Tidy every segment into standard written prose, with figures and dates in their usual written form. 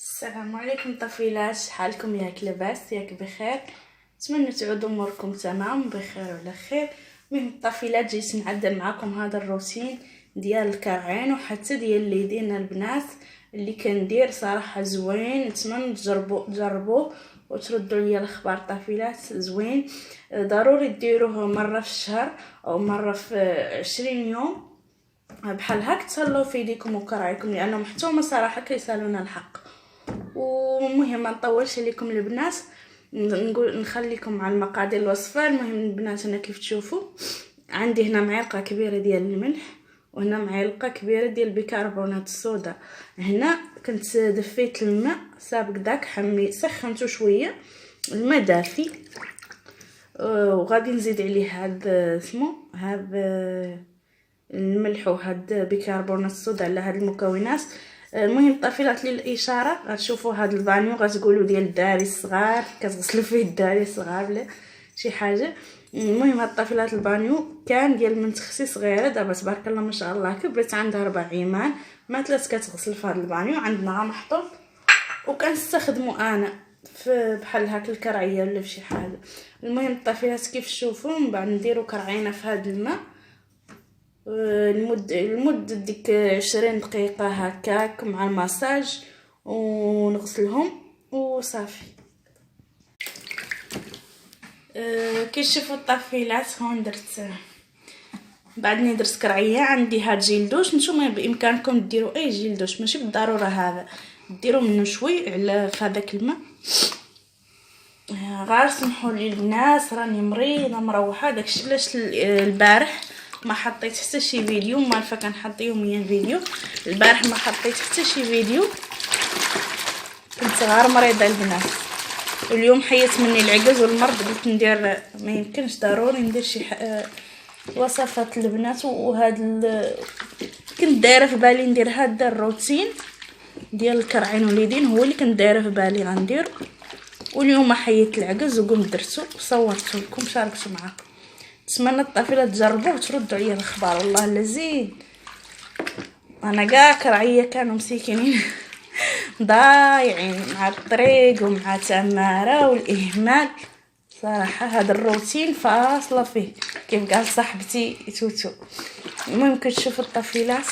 السلام عليكم طفيلات، شحالكم؟ ياك لاباس؟ ياك بخير؟ نتمنى تعودوا اموركم تمام بخير وعلى خير. المهم الطفيلات، جيت نعدل معكم هذا الروتين ديال الكرعين وحتى ديال اليدين البنات اللي كندير. صراحه زوين، نتمنى تجربوه وتردوا لي الاخبار. طفيلات زوين، ضروري ديروه مره في الشهر او مره في 20 يوم بحال هاك. تهلاو في يديكم وكرعيكم لانهم حتى هما صراحه كيسالونا الحق. ومهم ما نطولش عليكم البنات، نخليكم مع المقادير الوصفه. المهم البنات، انا كيف تشوفوا عندي هنا معلقه كبيره ديال الملح، وهنا معلقه كبيره ديال البيكربونات الصودا. هنا كنت دفيت الماء سابق داك، سخنته شويه، الماء دافي، وغادي نزيد عليه هذا الملح وهاد بيكربونات الصودا على هاد المكونات. المهم طفيلات للاشاره، غتشوفوا هاد البانيو غتقولوا ديال الدراري الصغار، كتغسلوا فيه الدراري الصغار ولا شي حاجه. المهم هاد طفيلات البانيو كان ديال من تختي صغيره، دابا تبارك الله ما شاء الله كبرت، عندها 4 عيمان ما ثلاث كتغسل في هاد البانيو. عندنا محطوط وكنستخدمو انا في بحال هاك الكرعيه ولا فشي حاجه. المهم الطفيلات كيف تشوفوا، من بعد نديرو كرعينا في هاد الماء المدة ديك 20 دقيقة هكاك مع المساج، ونغسلهم وصافي. كيشوفوا الطفيلات، هون درت بعدني درت كرعيه. عندي هاد جيل دوش، نتوما بامكانكم ديروا اي جيل دوش، ماشي بالضروره هذا، ديروا منه شوي على في هذاك الماء. غير سمحوا لي الناس، راني مريضه مروحه، داكشي علاش البارح ما حطيت حتى شي فيديو. مالفه كنحط يوميا فيديو، البارح ما حطيت حتى شي فيديو، كنت غير مريضه البنات. واليوم حيت مني العجز والمرض، قلت ندير، ما يمكنش، ضروري ندير شي وصفات البنات. كنت دايره في بالي ندير هذا الروتين ديال الكرعين واليدين، هو اللي كنت دايره في بالي غندير. واليوم حيت العجز وقمت درتو وصورته لكم شاركته معكم. نتمنى الطفيلات تجربوه وتردوا عليا الاخبار. والله لزين انا كاع كرعيه كانوا مسكينين ضايعين مع الطريق ومع تماره والاهمال. صراحه هذا الروتين فاصله فيه كيف قال صاحبتي توتو. المهم كتشوفوا الطفيلات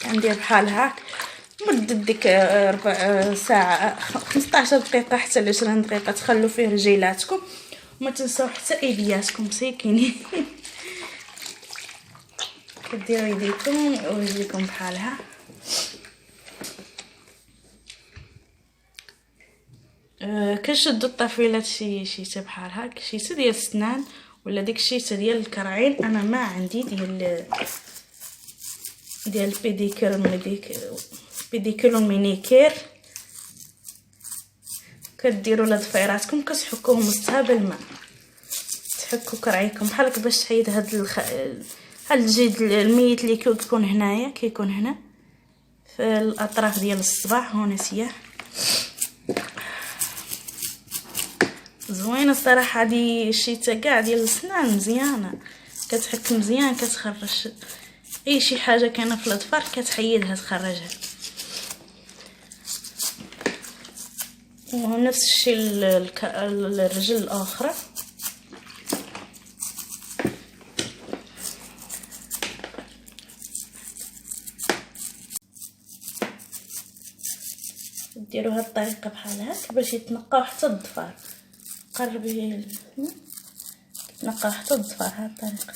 كندير بحال هاك مده ديك 4 ساعه 15 دقيقه حتى 20 دقيقه. تخلوا فيه رجيلاتكم وما تنسوا حتى ايدياتكم مسكينين كديروا يديكم ورجليكم بحالها. كنشدوا الطفيلات شي بحال هاك، شي ديال السنان ولا ديك الشيته ديال الكرعين. انا ما عندي ديال بيديكير ومينيكير. كديروا لضفيراتكم كتحكوهم وسطها بالماء، تحكوا كرعيكم بحالك باش تحيد هاد الجلد الميت اللي كيكون هنايا، كيكون هنا في الاطراف ديال الصباع هنا سياه. زوينه الصراحه هادي الشيته كاع ديال السنان، مزيانه كتحك مزيان، كتخرج اي شي حاجه كاينه في الاظفار كتحيدها تخرجها. ونفس الشيء الرجل الاخرى. ديروا هاد الطريقه بحال هاك باش يتنقاو حتى الضفار. قربي يتنقاو حتى الضفار. هاد الطريقه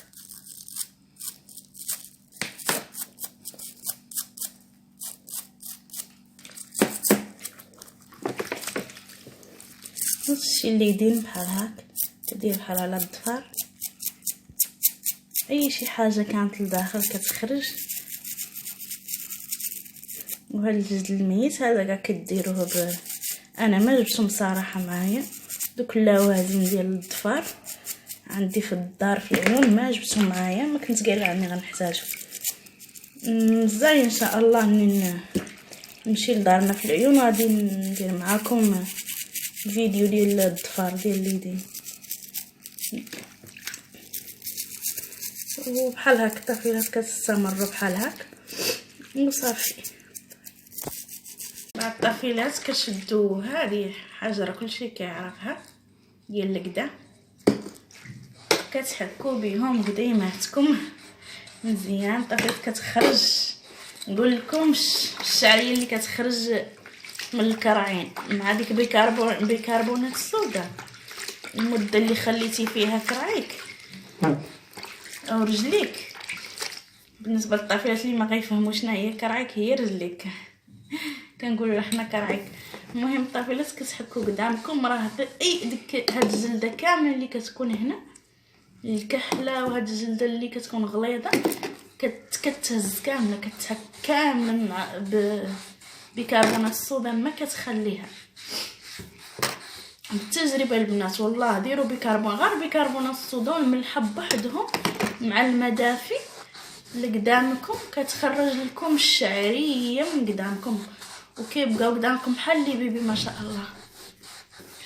نفس الشيء اللي يدين بحال هاك، تدير بحال على الضفار. اي شي حاجه كانت لداخل كتخرج. وهاد الجلد الميت هذا كاع كديروه انا ما جبتهم صراحه معايا، دوك اللوازم ديال الضفار عندي في الدار في العيون ما جبتهم معايا، ما كنت قايله عني غنحتاجهم. زاي ان شاء الله منين نمشي لدارنا في العيون غادي ندير معاكم فيديو ديال الضفار ديال اليدين. وبحال هاك الطفيلات كتستمروا بحال هاك وصافي. هاد الطفيلات كتشدو هذه حجره كلشي كيعرفها ديال الكدا، كتحكوا بهم قديماتكم مزيان. الطفيلات كتخرج، نقول لكم الشعريه اللي كتخرج من الكراعين مع ديك بيكربونات الصودا، المده اللي خليتي فيها كراعيك او رجليك. بالنسبه للطفيلات اللي ما غيفهموش شنو هي كراعيك، هي رجليك، كنقولوا حنا كراعيك. المهم الطفيلات كتحكوا قدامكم، راه اي ديك هاد الجلده كامله اللي كتكون هنا الكحله، وهاد الجلده اللي كتكون غليظه كتهز كامله، كتحك كامله بيكربونات الصودا، ما كتخليها. بالتجربه البنات والله ديروا غير بيكربونات الصودا والملح بوحدهم مع المدافي اللي قدامكم، كتخرج لكم الشعريه من قدامكم وكيبقاو قدامكم بحال اللي بيبي ما شاء الله.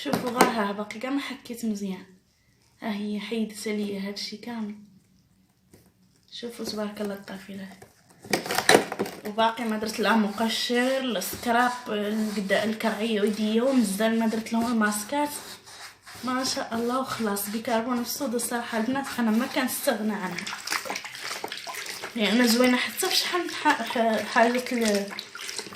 شوفوا غير ها باقي كاع ما حكيت مزيان، ها هي حيدت ليا هادشي كامل. شوفوا تبارك الله الطفيلات، وباقي ما درت لها مقشر السكراب الكرعيه ويديا، ومازال ما درت لهم الماسكات ما شاء الله. وخلاص بيكربونات الصودا الصراحه البنات انا ما كنستغنى عنها، لان زوينه حتى فشحال حاجه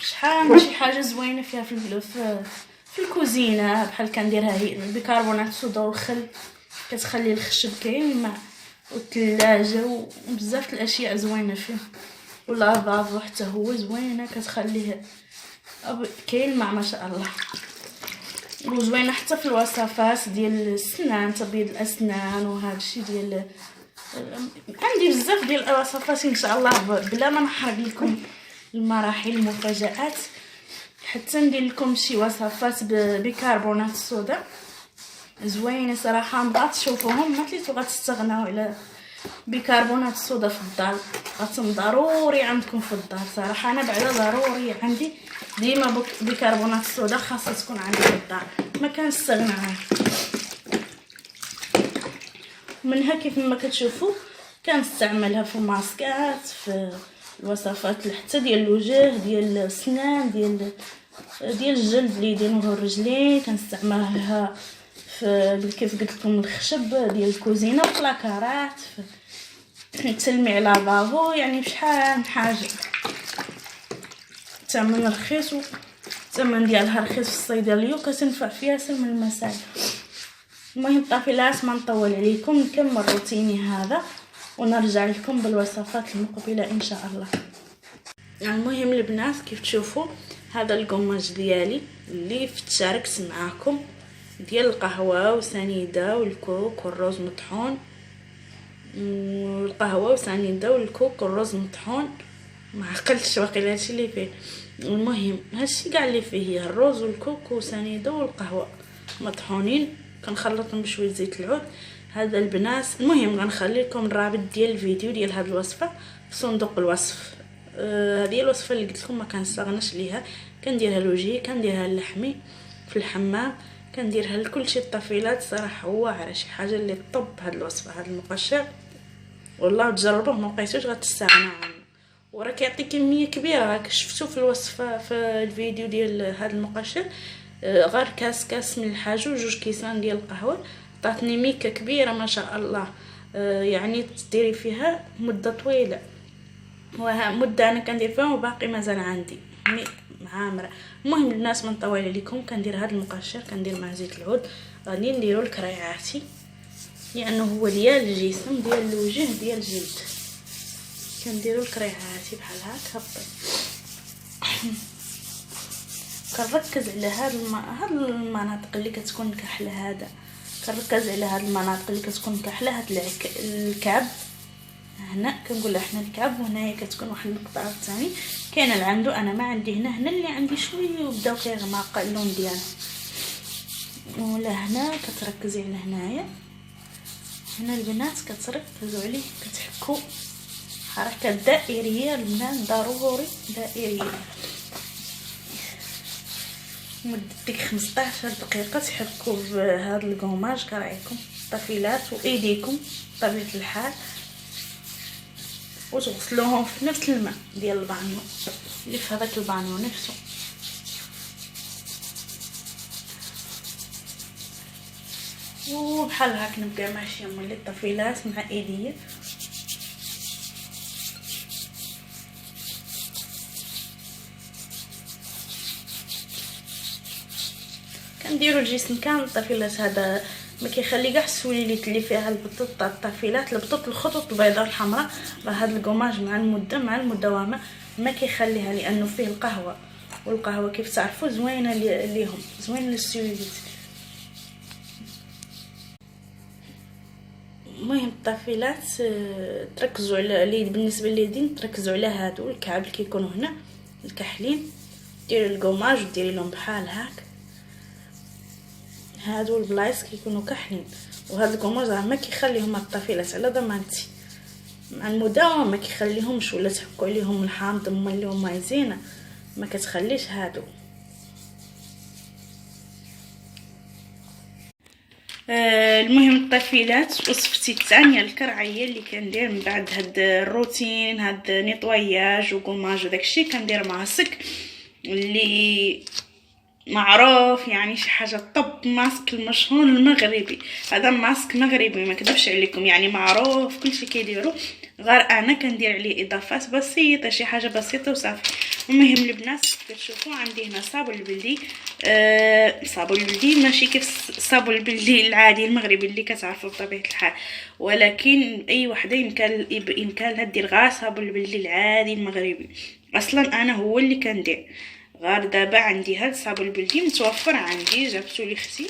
شحال ماشي حاجه زوينه فيها في الكوزينه، بحال كنديرها هي بيكربونات الصودا والخل، كتخلي الخشب كاين والثلاجه وبزاف الاشياء زوينه فيه، واللافابو حتى هو زوينه كتخليه كاين ما شاء الله. وزوينه حتى في الوصفات ديال السنان، تبييض الاسنان وهذا الشيء ديال عندي بزاف ديال الوصفات ان شاء الله، بلا ما نحرق لكم المراحل المفاجات، حتى ندير لكم شي وصفات ببيكربونات الصودا زوينه صراحه، بغات تشوفوهم ما تليتو غتستغناو على بيكربونات الصودا في الدار، غتم ضروري عندكم في الدار صراحه. انا بعدا ضروري عندي ديما بيكربونات الصودا، خاصها تكون عندي في الدار، ما كنستغنى عنها. منها كيف ما كتشوفوا كنستعملها في الماسكات، في الوصفات حتى ديال الوجه، ديال السنان، ديال الجلد اللي يديروه الرجلين، كنستعملها في كيف قلت لكم الخشب ديال الكوزينه وفلاكارات، في تلميع لافابو، يعني بشحال من حاجه. ثمن رخيص، الثمن ديالها رخيص في الصيدليه، وكتنفع فيها سن من المسائل. المهم الطفيلات ما نطول عليكم، نكمل روتيني هذا ونرجع لكم بالوصفات المقبله ان شاء الله. المهم البنات كيف تشوفوا هذا القماش ديالي اللي شاركت معاكم ديال القهوه وسنيده والكوك والرز مطحون، والقهوه وسنيده والكوك والرز مطحون، ما عقلتش واقيلا هادشي اللي فيه. المهم هادشي كاع اللي فيه هي الرز والكوك وسنيده والقهوه مطحونين، كنخلطهم بشويه زيت العود هذا البنات. المهم غنخلي لكم الرابط ديال الفيديو ديال هذه الوصفه في صندوق الوصف. هذه الوصفه اللي قلت لكم ما كنستغناش ليها، كنديرها لوجهي، كنديرها للحمي في الحمام، كنديرها لكل شيء. الطفيلات صراحه واعره، شي حاجه اللي طب هذه الوصفه، هذا المقشر والله تجربوه ما بقيتوش غتستغناو عنه، وراه كيعطي كميه كبيره. راك شفتوا في الوصفه في الفيديو ديال هذا المقشر، غير كاس من الحاجه وجوج كيسان ديال القهوه عطاتني ميكه كبيره ما شاء الله. يعني تديري فيها مده طويله، مده انا كندير فيها وباقي مازال عندي عامره. المهم الناس ما نطول عليكم، كندير هذا المقشر كندير مع زيت العود، غادي نديرو لكريعاتي لانه هو ديال الجسم ديال الوجه ديال الجلد، كنديرو الكريعاتي بحال هكا. كنركز على هاد المناطق اللي كتكون كحله، هذا كنركز على هاد المناطق اللي كتكون كحله، هاد الكعب هنا كنقول حنا الكعب، وهنايا كتكون واحد النقطه ثاني كاينه اللي عنده، انا ما عندي هنا اللي عندي شويه وبداو كيغمق اللون ديالها، ولا هنا كتركزي على هنايا. هنا البنات كتركزوا عليه، كتحكوا حركه دائريه البنات، ضروري دائريه مدة 15 دقيقه. تحكوا بهذا القماش كرايكم الطفيلات وايديكم بطبيعه الحال، وتغسلوهم في نفس الماء ديال البانيو اللي في هذاك البانيو نفسه. وبحال هاك نبقى ماشيه مولي الطفيلات مع ايديا. كنديروا الجسم كامل الطفيلات. هذا ما كيخلي كاع السويليت اللي فيها البطوط تاع الطفيلات، البطوط الخطوط البيضاء الحمراء، راه هذا القماج مع المده مع المداومه ما كيخليها، لانه فيه القهوه، والقهوه كيف تعرفوا زوينه ليهم، زوين للسويليت. المهم الطفيلات تركزوا على بالنسبه لليدين، تركزوا على هادو الكعب اللي كيكونوا هنا الكحلين، ديري القماج وديري لهم بحال هاك، هادو البلايص كيكونوا كحلين. وهذا القماج راه ما كيخليهم الطفيلات على ضمانتي، مع المداومه ما كيخليهمش، ولا تحكوا عليهم الحامض اللي هما زينه ما كتخليش هادو. المهم الطفيلات وصفتي الثانيه الكرعيه اللي كندير من بعد هاد الروتين، هاد نيطواياج وقماج وداكشي، كندير ماسك اللي معروف يعني شي حاجه طب ماسك المشهور المغربي. هذا ماسك مغربي ما كذبش عليكم، يعني معروف كلشي كيديرو، غير انا كندير عليه اضافات بسيطه، شي حاجه بسيطه وصافي. المهم البنات كتشوفوا عندي هنا صابون البلدي. صابون البلدي ماشي كيف الصابون البلدي العادي المغربي اللي كتعرفوا بطبيعه الحال، ولكن اي وحده يمكن دير غير صابون البلدي العادي المغربي. اصلا انا هو اللي كندير، غير دابا عندي هاد الصابون البلدي متوفر عندي، جابتو لي اختي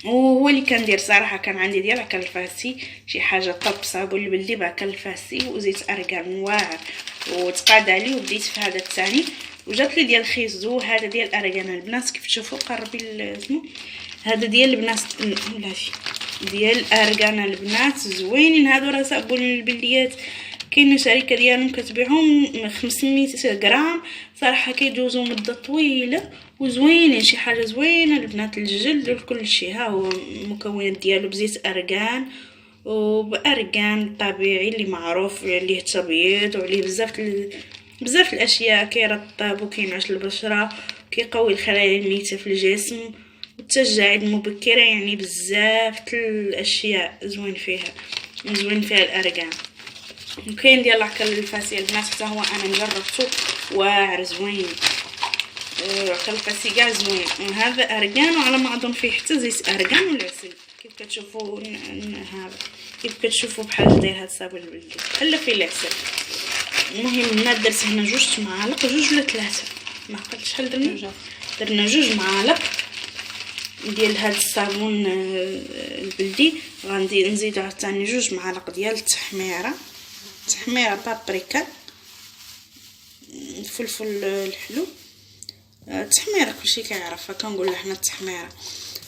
وهو اللي كندير. صراحه كان عندي ديال كالفاسي، شي حاجه طب صابون البلدي باكالفاسي وزيت ارغان واعر، وتقاد عليه وبديت في هذا الثاني، وجات لي ديال خيزو، هذا ديال ارغان. البنات كيف تشوفوا قربي اسمو هذا ديال البنات بلاتي ديال ارغان. البنات زوينين هادو، راه صابون البلديات كاينه شركه ديالهم كتبيعهم 500 غرام، صراحه كيدوزوا مده طويله وزوينين، شي حاجه زوينه البنات للجلد ولكل شيء. ها هو المكونات ديالو بزيت ارغان وبارغان طبيعي اللي معروف عليه التبييض وعليه بزاف الاشياء، كيرطب وكينعش البشره وكيقوي الخلايا الميته في الجسم والتجاعيد المبكره، يعني بزاف الاشياء زوين فيها الارغان. وكاين ديال العكل الفاسي البنات حتى هو انا جربته واعر زوين، عكل الفاسي كاع زوين. هذا ارغان وعلى ما اظن فيه حتى زيت ارغان والعسل، كيف كتشوفوا هذا كيف كتشوفوا بحال داير هذا الصابون البلدي بحال فيه العسل. المهم البنات درت هنا 2 معالق، 2 ولا 3 ما عقلتش شحال درنا 2 معالق ديال هذا الصابون البلدي. غندير نزيدو عاوتاني 2 معالق ديال التحميره بابريكا، الفلفل الحلو، التحميره كلشي كيعرفها كنقول حنا التحميره.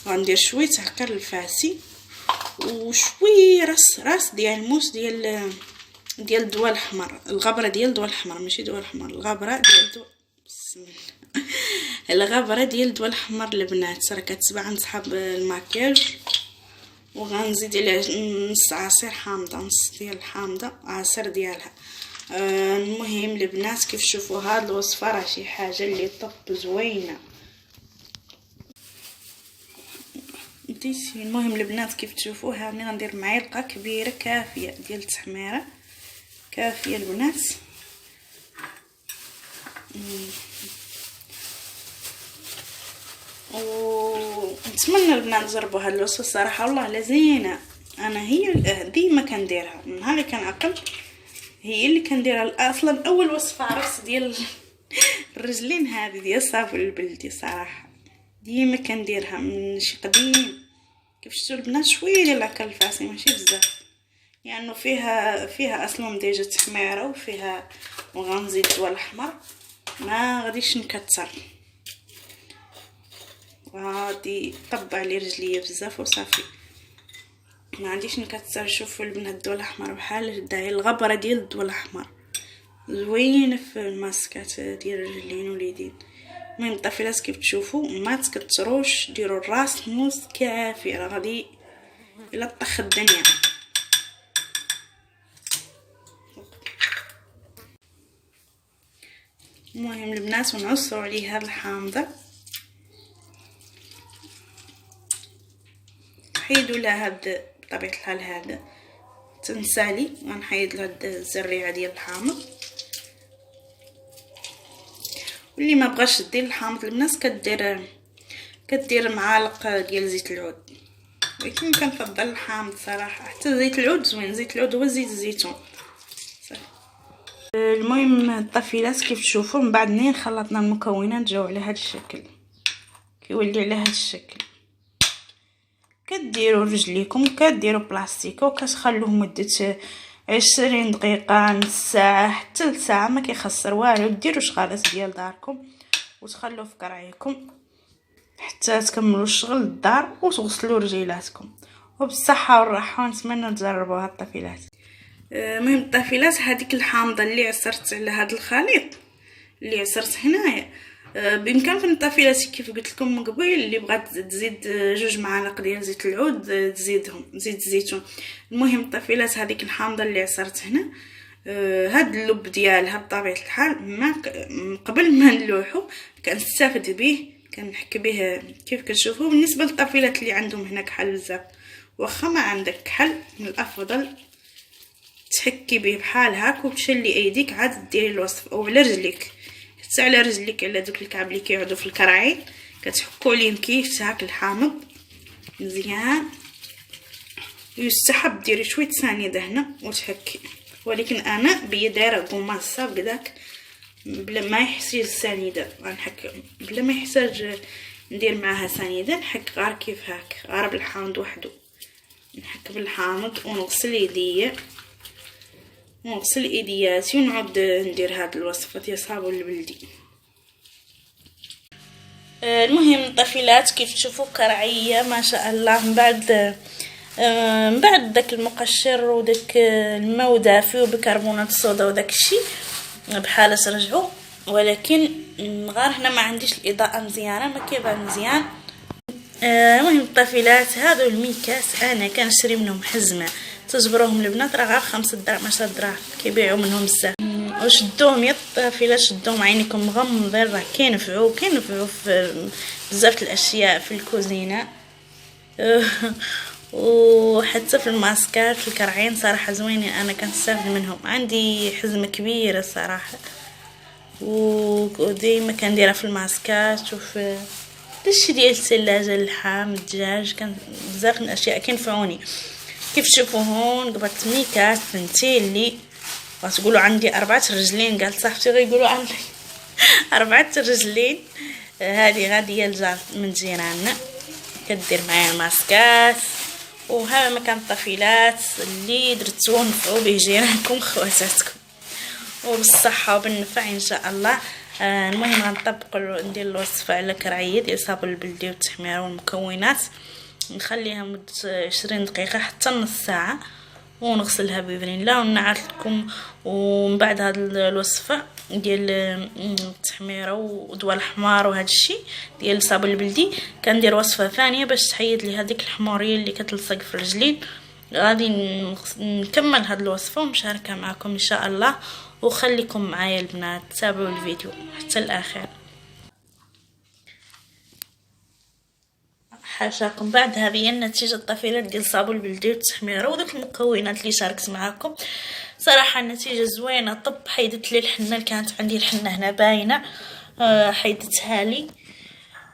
غندير شويه عكر الفاسي وشويه راس ديال الموس ديال الدواء الاحمر، الغبره ديال الدواء الاحمر ماشي دواء الاحمر، الغبره ديال الدواء بسم الله الغبره ديال الدواء الاحمر. البنات راه كتباع عند صحاب الماكياج. وغنزيد عليه نص عصير حامضه، نص ديال الحامضه عصير ديالها. المهم البنات كيف تشوفوا هاد الوصفه راه شي حاجه اللي طب زوينه. المهم البنات كيف تشوفوا هاني غندير معلقه كبيره كافيه ديال التحميره، كافيه البنات. ونتمنى البنات تجربوا هاد الوصفه الصراحه والله لزينه. انا هي ديما كنديرها من نهار اللي كنعقل، هي اللي كنديرها اصلا. اول وصفه عرفت ديال الرجلين هذه ديال الصابون البلدي، صراحه ديما كنديرها من شي قديم. كيف شفتوا البنات شويه ديال العكر الفاسي ماشي بزاف، يعني فيها اصلا ديجا تحميره وفيها، وغنزيد الدواء الاحمر ما غاديش نكثر، غادي طب على رجليا بزاف وصافي ما عنديش نكثر. شوفوا البنات الدواء الاحمر بحال داير الغبره ديال الدواء الاحمر زوينه في الماسكات ديال الرجلين واليدين. المهم الطفيلات كيف تشوفوا ما تكثروش، ديروا الراس نص كافي، راه غادي الا طخ الدنيا. المهم البنات ونعصروا عليه هاد الحامضه نحيدوا لها هاد بطبيعه الحال هذا تنسالي، غنحيد لها هاد الزريعه ديال الحامض. واللي ما بغاش دير الحامض البنات كدير معالق ديال زيت العود، ولكن كنفضل الحامض صراحه. حتى زيت العود زوين، زيت العود هو زيت الزيتون. المهم الطفيلات كيف تشوفوا من بعد منين خلطنا المكونات جاو على هذا الشكل، كيولي على هذا الشكل. كديروا رجليكم، كديروا بلاستيك وكتخلوه مده 20 دقيقه، نص ساعه حتى لساعه، ما كيخسر والو. ديروا شغالات ديال داركم وتخلوه في كراعيكم حتى تكملوا الشغل الدار وتغسلوا رجيلاتكم. وبالصحه والراحه، ونتمنى تجربوا هاد الطفيلات. المهم الطفيلات هذيك الحامضه اللي عصرت على هذا الخليط اللي عصرت هنايا، بامكانكم الطفيلات كيف قلت لكم من قبل، اللي بغات تزيد 2 معالق ديال زيت العود تزيدهم، زيت الزيتون. المهم الطفيلات هذيك الحامضه اللي عصرت هنا، هاد اللب ديالها بطبيعه الحال ما قبل ما نلوحو كنستافد به، كنحك به كيف كتشوفوا. بالنسبه للطفيلات اللي عندهم هنا كحل بزاف، واخا ما عندك كحل، من الافضل تحكي به بحال هاك وتشلي ايديك عاد ديري الوصف، او على رجليك، حتى على رجليك، على دوك الكعب اللي كيعودوا في الكراعين كتحكوا عليهم كيف هاك الحامض مزيان. يستحب ديري شويه سنيده هنا وتحكي، ولكن انا بيا دايره قماصه بداك بلا ما يحتاج السنيده، غنحك بلا ما يحتاج ندير معاها سنيده، نحك غير كيف هاك، غير بالحامض وحده. نحك بالحامض ونغسل يديا ونغسل ايدياتي ونعود ندير هاد الوصفه ديال الصابون البلدي. المهم الطفيلات كيف تشوفوا كرعيه ما شاء الله. من بعد داك المقشر وداك الماء دافي وبيكربونات الصودا وداك الشيء بحال رجعوا، ولكن غير هنا ما عنديش الاضاءه مزيانه، ما كيبان مزيان. المهم الطفيلات هادو الميكاس انا كنشري منهم حزمه، تجبروهم البنات راه غير 5 دراهم 10 دراهم، كيبيعوا منهم بزاف. وشدوهم يا الطفيلات، شدوهم عينيكم مغمضين، راه كينفعوا في بزاف الاشياء في الكوزينه وحتى في الماسكات في الكرعين صراحه زوينين، انا كنستافد منهم. عندي حزمه كبيره صراحه وديما كنديرها في الماسكات وفي داكشي ديال الثلاجه، اللحم، الدجاج، كان بزاف من الاشياء كينفعوني. كيف تشوفوا هون قبضت ميكات بنتيلي، غتقولوا عندي 4 رجلين، قالت صاحبتي غيقولوا عندي 4 رجلين. هذه غاديه لجار من جيراننا كدير معايا الماسكات، وهذا مكان الطفيلات اللي درتو نفعوا به جيرانكم خواتاتكم وبالصحه وبالنفع ان شاء الله. المهم غنطبقوا ندير الوصفه على كرعيه ديال الصابون البلدي والتحميره والمكونات، نخليها مده 20 دقيقه حتى نص ساعه ونغسلها باذن الله ونعاد لكم. ومن بعد هاد الوصفه ديال التحميره ودواء الحمار وهذا الشيء ديال الصابون البلدي كندير وصفه ثانيه باش تحيد لي هذيك الحموريه اللي كتلصق في الرجلين. غادي نكمل هاد الوصفه ونشاركها معكم ان شاء الله، وخليكم معايا البنات تابعوا الفيديو حتى الاخر. حاشاكم بعد هذه هي النتيجه الطفيلات ديال الصابون البلدي والتحميره ودوك المكونات اللي شاركت معكم. صراحه النتيجه زوينه. طب حيدت لي الحنه اللي كانت عندي، الحنه هنا باينه، حيدتها لي.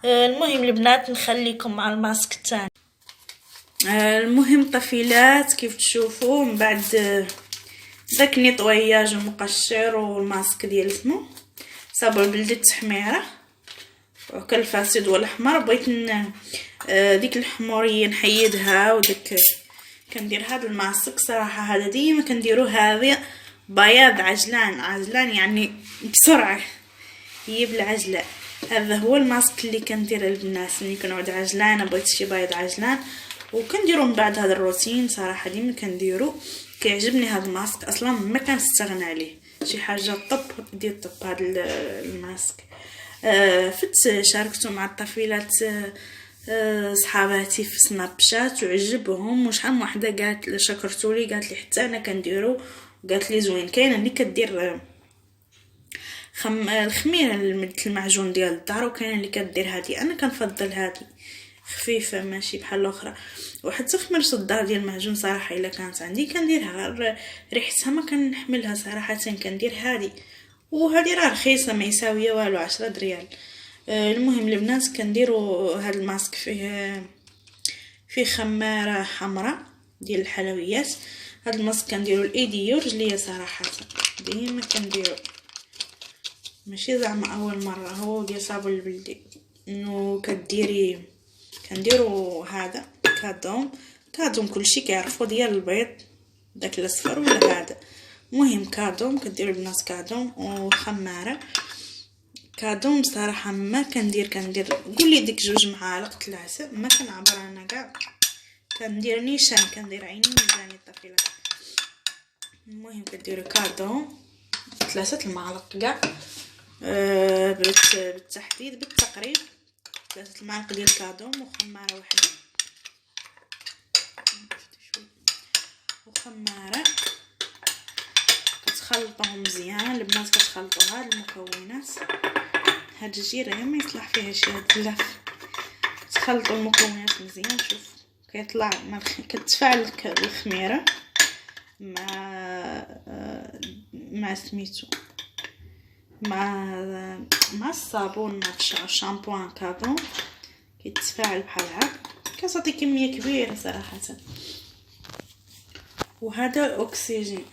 المهم البنات نخليكم مع الماسك الثاني. المهم طفيلات كيف تشوفوا من بعد داك نيطوياج المقشر والماسك ديال اسمو صابون البلدي التحميره وكل الفاسد والاحمر، بغيت ديك الحموريه نحيدها، وداك كندير هذا الماسك صراحه هذا ديما كنديرو، هذا بياض عجلان يعني بسرعه هي بالعجله. هذا هو الماسك اللي كندير البنات ملي كنعود عجلانه، بغيت شي بياض عجلان وكنديرو من بعد هذا الروتين صراحه ديما كنديرو. كيعجبني هذا الماسك اصلا ما كنستغنى عليه، شي حاجه طب ديال طب هذا الماسك. فت شاركته مع الطفيلات صحاباتي في سناب شات وعجبهم، وشحال من وحده قالت شكرتولي، قالت لي حتى انا كنديرو، قالت لي زوين. كاينه اللي كدير الخميره لمدة المعجون ديال الدار، وكاينه اللي كدير هذه، انا كنفضل هذه خفيفه ماشي بحال الاخرى. وحتى في مرسى الدار ديال المعجون صراحه الا كانت عندي كنديرها، غير ريحتها ما كنحملها صراحه، كندير هذه. وهذه راه رخيصه ما يساويه والو، 10 دريال. المهم البنات كنديروا هذا الماسك فيه خماره حمراء ديال الحلويات. هذا الماسك كنديروا لايديا ورجليا صراحه، ديما كنديروا، ماشي زعما اول مره، هو ديال صابون البلدي. انه كنديروا هذا كادوم كلشي كيعرفوا ديال البيض داك الاصفر ولا هذا. المهم كادوم كديروا البنات كادوم وخماره. كادوم صراحه ما كندير قولي ديك 2 معالق 3 ما كنعبر انا كاع، كندير نيشان، كندير عيني ميزاني الطفيله. المهم كديروا كادوم 3 المعالق كاع، بالتحديد بالتقريب 3 المعالق ديال كادوم وخماره واحده وخماره. كتخلطوهم مزيان البنات، كتخلطوا هاد المكونات. هاد الجيره ما يصلح فيها شي، هاد اللف. كتخلطوا المكونات مزيان، شوف كيطلع كتفاعل الخميره مع سميتو مع الصابون مع الشامبوان كادون، كيتفاعل بحال هكا، كتعطي كميه كبيره صراحه. وهذا اكسجين.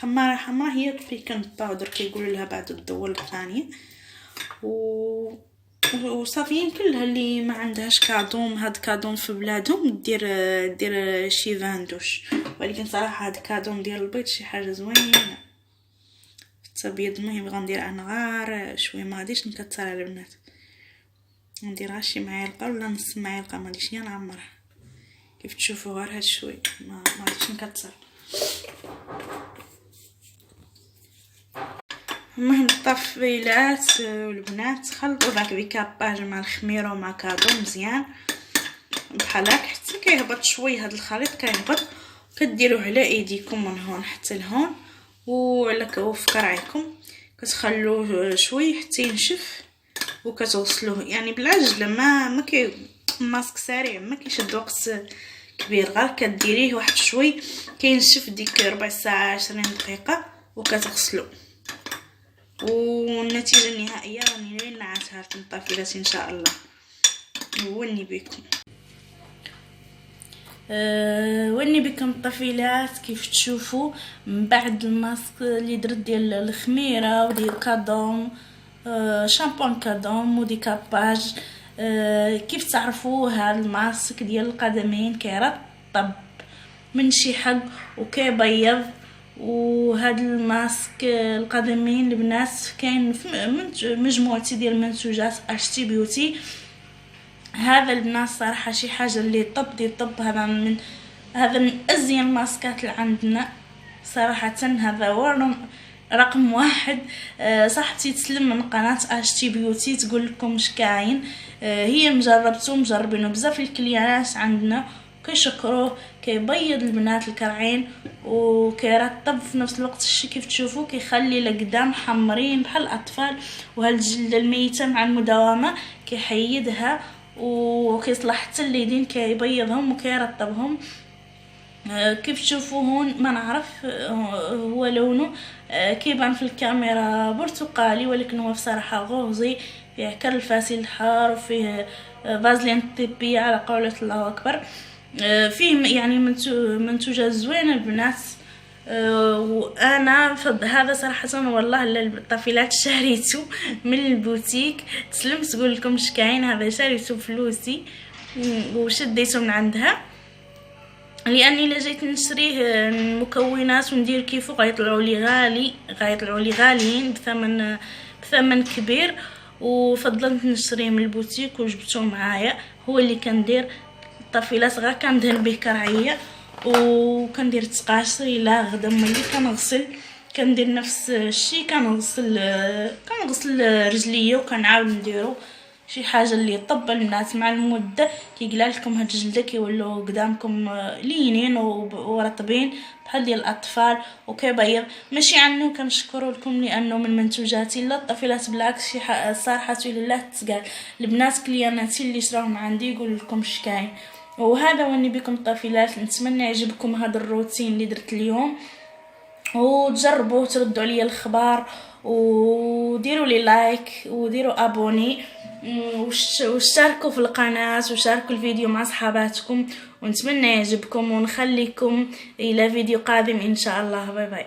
خماره حمراء هي بيكنت باودر كيقولوا لها بعض الدول الثانيه. وصافي يمكن لها اللي ما عندهاش كادوم، هاد كادوم في بلادهم دير شي فاندوش، ولكن صراحه هاد كادوم ديال البيض شي حاجه زوينه في التبيض. المهم غندير انا غير شويه، ما غاديش نكثر على البنات، ندير شي معلقه ولا نص معلقه، ما غاديش نعمرها كيف تشوفوا، غير هاد شويه، ما غاديش نكثر. المهم الطفيلات والبنات خلطوا داك بيكاباج مع الخميره ومع كادو مزيان بحال هكا حتى كيهبط شويه. هذا الخليط كيهبط، كديروه على ايديكم من هون حتى لهون وعلى كوف كرعيكم، كتخلوه شويه حتى ينشف وكتغسلوه يعني بالعجله. ما ماسك سريع، ما كيشد وقت كبير، غير كديريه واحد شوي كينشف ديك ربع ساعه 20 دقيقه وكتغسلو. والنتيجه النهائيه راني لين نعتها في الطفيلات ان شاء الله. وني بكم الطفيلات كيف تشوفوا من بعد الماسك اللي درت ديال الخميره وديال كادوم، شامبون كادوم وديكاباج. كيف تعرفوا هذا الماسك ديال القدمين كيرطب من شي حق وكيبيض. وهذا الماسك القدمين البنات كاين في مجموعتي ديال المنتوجات اشتي بيوتي. هذا البنات صراحه شي حاجه اللي طب هذا من ازين الماسكات اللي عندنا صراحه. هذا هو رقم 1. صاحبتي تسلم من قناه اشتي بيوتي تقول لكم اش كاين، هي مجربينه بزاف الكليانات عندنا كيشكروه. كيبيض البنات الكرعين وكيرطب في نفس الوقت. الشي كيف تشوفوا كيخلي القدام حمرين بحال الاطفال، وهالجلده الميته مع المداومه كيحيدها وكيصلح حتى اليدين، كيبيضهم وكيرطبهم. كيف تشوفوا هون ما نعرف هو لونه كيبان في الكاميرا برتقالي، ولكن هو بصراحه غوزي، فيه كرل فاسيل حار وفيه فازلين طبيه على قولة الله اكبر. فيه يعني منتوجات زوينه البنات. وانا هذا صراحه والله الطفيلات شريته من البوتيك، تسلم تقول لكم اش كاين. هذا شريته بفلوسي وشديته من عندها، لاني الا جيت نشريه المكونات وندير كيفو غيطلعوا لي غاليين بثمن كبير. وفضلت نشريه من البوتيك وجبته معايا. هو اللي كندير الطفيلات غير كندهن به كرعيه وكندير تقاشري لا غدا ملي كنغسل كندير نفس الشيء. كنغسل رجليا وكنعاود نديرو شي حاجه اللي طب البنات مع المده كيقلع لكم هاد الجلده، كيولوا قدامكم لينين ورطبين بحال ديال الاطفال وكيبيض. ماشي عنو كنشكروا لكم لانه من منتوجاتي لا الطفيلات، بالعكس شي صراحه لله تقال البنات كلياناتي اللي شراهم عندي يقول لكم شكاين. وهذا واني بكم طفيلات، نتمنى يعجبكم هذا الروتين اللي درت اليوم، وتجربوا وتردوا عليا الخبر، وديروا لي لايك وديروا ابوني، واشتركوا في القناه وشاركوا الفيديو مع صحاباتكم، ونتمنى يعجبكم، ونخليكم الى فيديو قادم ان شاء الله. باي باي.